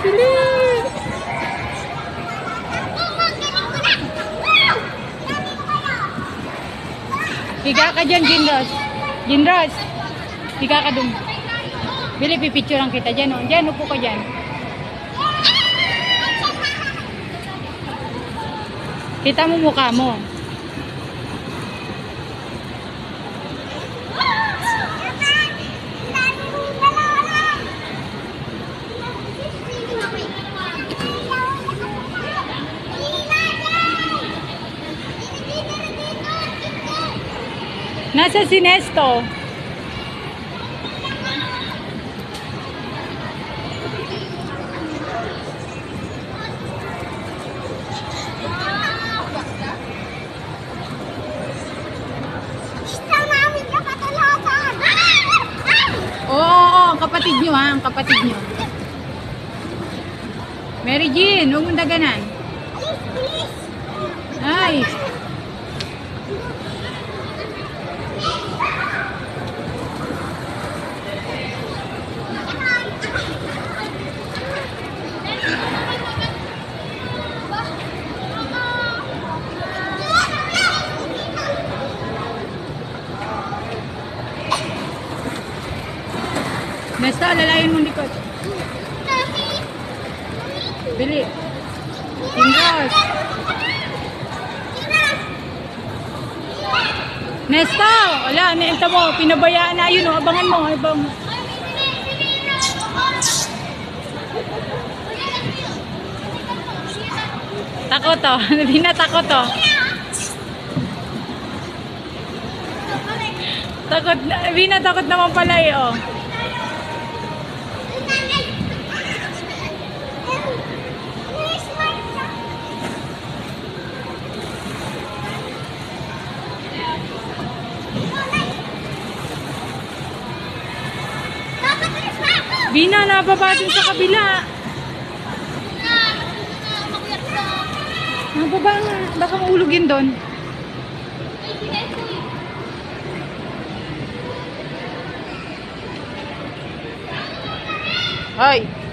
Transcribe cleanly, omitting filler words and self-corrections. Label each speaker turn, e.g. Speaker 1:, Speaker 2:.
Speaker 1: Bili! Higa ka dyan, Jinros. Jinros! Higa ka dun. Bili, pipicturean kita dyan. Oh. Dyan, upo ka dyan. Kita mo mukha mo. Nasa si Nesto. Oo, kapatid nyo ha, ang kapatid nyo. Mary Jean, huwag mong daganan. Ay. Nesto, lalayin mong likod. Bili. Jinros. Nesto! Wala, nainta mo. Pinabayaan na yun. Abangan mo. Abang. Takot to. Hindi na takot to. Takot. Hindi na takot naman pala eh. Oh. Bina, nababa dun sa kabila. Nababa nga. Baka maulog yun dun. Hoy!